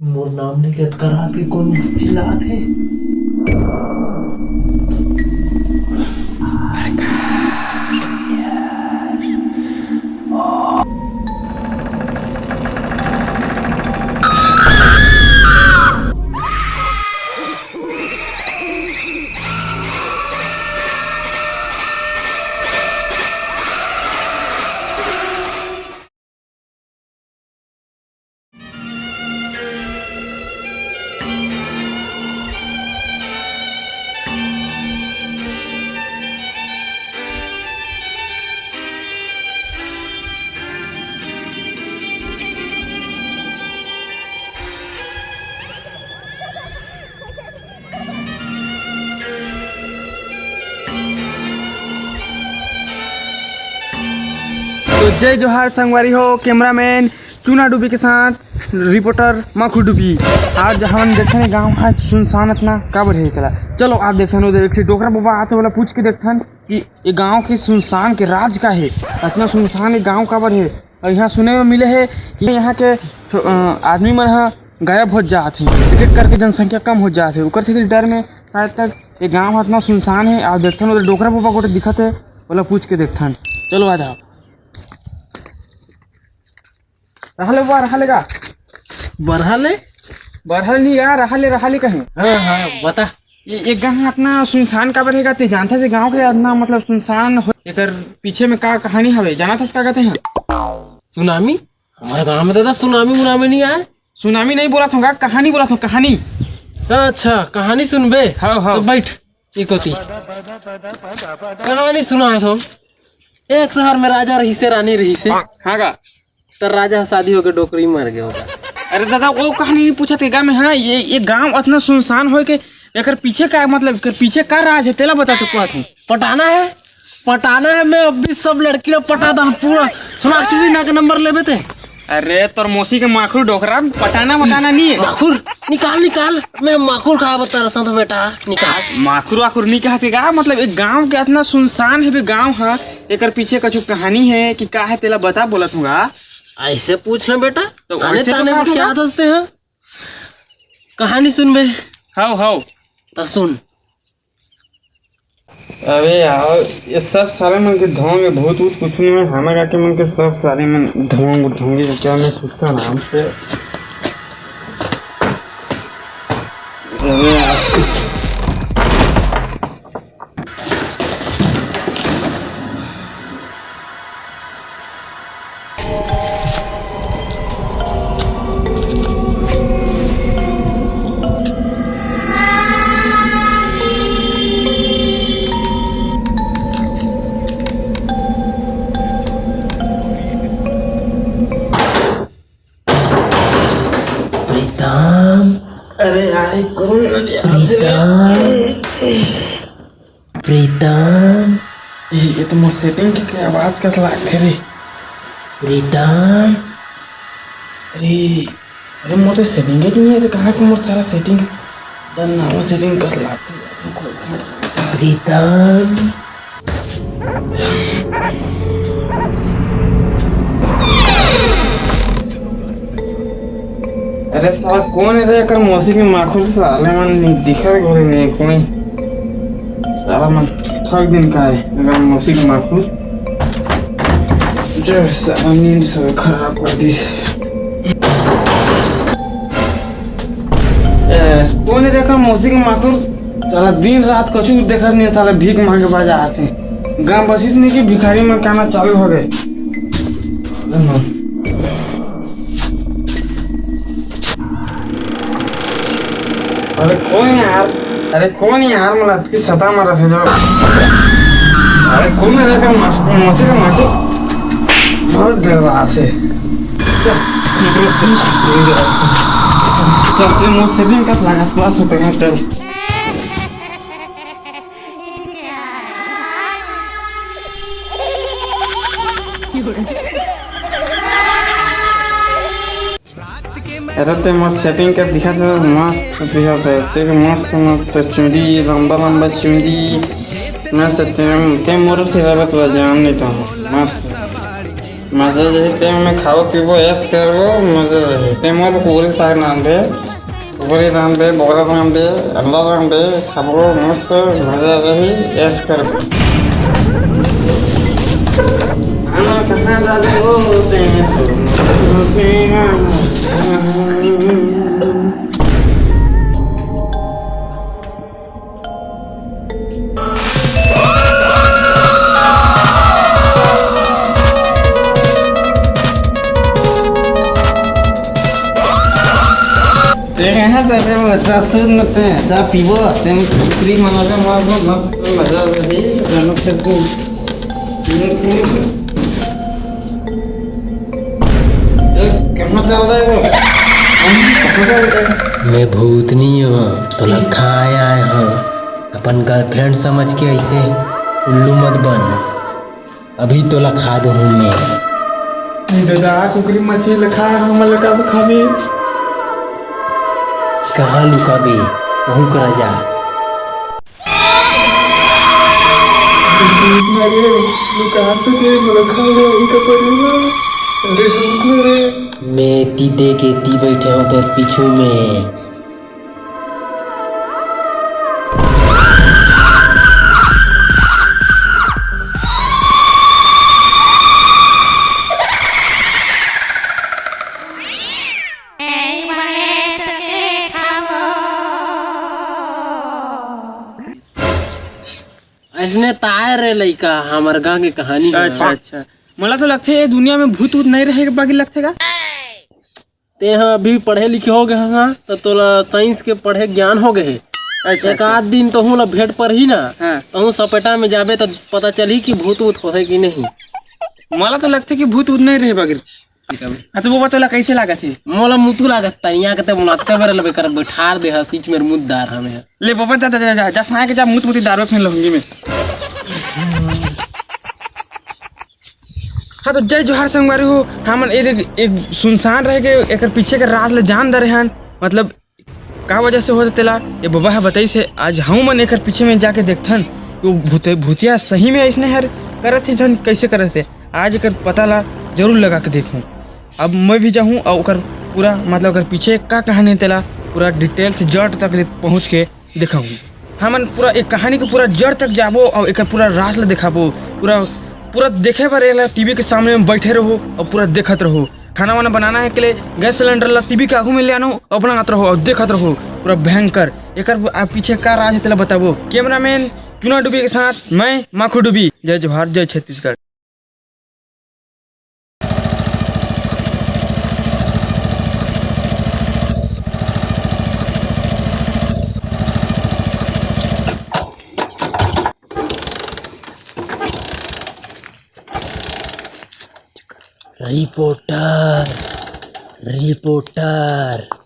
मोर नाम ने लेत करा के कौन चिल्लात है। तो जय जोहार संगवारी हो। कैमरामैन चूना डूबी के साथ रिपोर्टर माखू डूबी। आज हम देखते हैं गांव आज सुनसान इतना काबर है चला। चलो आप देखते हैं उधर एक डोकरा बाबा आते वाला पूछ के देखते हैं कि ये गांव के सुनसान के राज का है। इतना सुनसान ये गांव काबर है। और यहाँ सुने में मिले है कि यहाँ के आदमी मन यहाँ गायब हो जाते हैं, एक एक करके जनसंख्या कम हो जाते है। उकर से डर में शायद तक ये गाँव इतना सुनसान है। आप देखते हैं उधर डोकरा बाबा को दिखत है बोला पूछ के देखते हैं। चलो आ जाओ। रहले बा रहलेगा बरहाले बरहल नहीं यार रहले कहीं। हाँ बता। ये गाँव इतना सुनसान काबर है गाते जानता से गांव के इतना मतलब सुनसान हो एकर पीछे में का कहानी हवे जाना था क्या कहते हैं। सुनामी हमारे गांव में दादा सुनामी मुनामी नहीं आए। सुनामी नहीं बोला था कहानी बोला था कहानी। अच्छा कहानी सुनबे। हाँ हाँ तो बैठ एक होती कहानी सुना तो। एक शहर में राजा रही से रानी रही से। हाँ गा तो राजा शादी होकर डोकरी मर गया होगा। अरे दादा वो कहानी नहीं पूछा थे में। हाँ ये गांव इतना सुनसान हो के एकर पीछे का मतलब एकर पीछे का राज है तेला बता चुका हूँ। पटाना है मैं अब भी सब लड़कियों पटा दा पूरा। सोनाक्षी सिन्हा का नंबर लेबे थे। अरे तोर मौसी के माखुर डोकरा पटाना नहीं है। माखुर निकाल मैं माखुर कहा बता रहा था बेटा निकाल। माखुर वाखुर नहीं कहते गा मतलब एक गांव के इतना सुनसान है भी गांव है एकर पीछे कुछ कहानी है कि का है तेला बता बोलत हूँ। ऐसे पूछना बेटा तो आने ऐसे तो ताने बात में क्या होगा। दसते हैं। कहानी सुन बे हाँ तो सुन। अरे यार ये सब सारे मन के ढोंग भूत कुछ नहीं है। हमारा के मन के सब सारे मन ढोंगी क्या मैं सोचता नाम पे। अरे यार अरे यार कौन प्रीतम ये तो मोर सेटिंग के आवाज कैसा लगते रे। प्रीतम अरे मोर तो सेटिंग ही नहीं है तो कहाँ को मोर सारा सेटिंग जानना वो सेटिंग कैसा लगती प्रीतम अरे साला कौन है रे कर मौसी के माखुर साले मन दिखा घरे नहीं कोई साला मन थक दिन का है अगर मौसी के माखुर जो साला नींद सब खराब कर दी। कौन है रे कर मौसी के माखुर साला दिन रात कछु देखा नहीं साला भीख मांगे बाजा आते गाँव बसिस नहीं कि भिखारी में कहना चालू हो गए। अरे कौन यार मतलब की सता मारा थे जो। अरे कौन है का मौसी का माखो बहुत देर रहा से चल मुझ सेटिंग का लगा प्लस होते हैं चल। अरे ते मस्त सेटिंग कर दिखा तो मस्त दिखा ते मस्त मस्त चुंदी लंबा चुंदी मस्त ते मोर से रहा तो जान नहीं था मस्त। मजा रही ते में खाओ पीबो ऐस करबो मजा रही ते मोर पूरी साग नाम दे पूरी नाम दे बोरा नाम दे अल्लाह नाम दे खाबो मस्त मजा रही ऐस करबो आना कहां जाबे हो ते कहाँ जाबे मजा सुन ते जा पीबो ते पूरी मनाबे मस्त मजा रही जानो खेलते कहाँ चल रहा है मैं भूतनी हूँ तो लखा आया हूँ अपन गर्लफ्रेंड समझ के ऐसे उल्लू मत बन अभी तो लखा दूँ मैं दादा कुकरी मछली लखा हम लगा खाबे कहाँ लुकाबे कहूँ कर जा मैं ती दे के ती बैठे हूँ तो पीछू में इसने ताए रे लइका हमार गाँव की कहानी है। अच्छा मला तो लगते है दुनिया में भूत वूत नहीं रहेगा बाकी लगते का ते हाँ अभी पढ़े लिखे हो गए हाँ तो तोला साइंस के पढ़े ज्ञान हो गए है एक आध दिन तो हूँ ला भेंट पर ही ना तो हूँ सपेटा में जाबे तो पता चली कि भूत वूत हो है कि नहीं मला तो लगते कि भूत वूत नहीं रहे बाकी अच्छा वो बतौला कैसे लागा थी मोला मुतु लागत तनिया के ते मुलातका बेर लबे कर बैठार दे हसीच मेर मुद्दार हमें ले बाबा जा जा जा जा सना के जा मुत मुती दारू में लहंगी में हाँ तो जय जोहार संगवारी हो हम एक सुनसान रह गए एक पीछे के राज ले जान दे हैं मतलब का वजह से होता तेला ये बाबा है बताई से आज हम मन एक पीछे में जाके देखथन कि भूतिया सही में ऐसने हर करत थे जन कैसे करत थे आज एक पता ला जरूर लगा के देखूँ अब मैं भी जाऊँ और पूरा मतलब अगर पीछे का कहानी तेला पूरा डिटेल से जड़ तक पहुँच के दिखाऊँ हमन पूरा एक कहानी के पूरा जड़ तक जाबो और एक पूरा रास ला दिखाबो पूरा पूरा देखे पर टीवी के सामने में बैठे रहो और पूरा देखत रहो खाना वाना बनाना है के लिए गैस सिलेंडर ला टीवी के आगू में ले आनो और बनात रहो और देखत रहो पूरा भयंकर एक पीछे का राज है तेला बताबो कैमरामैन चुना डूबी के साथ मैं माखू डूबी जय जोहार जय छत्तीसगढ़ रिपोर्टर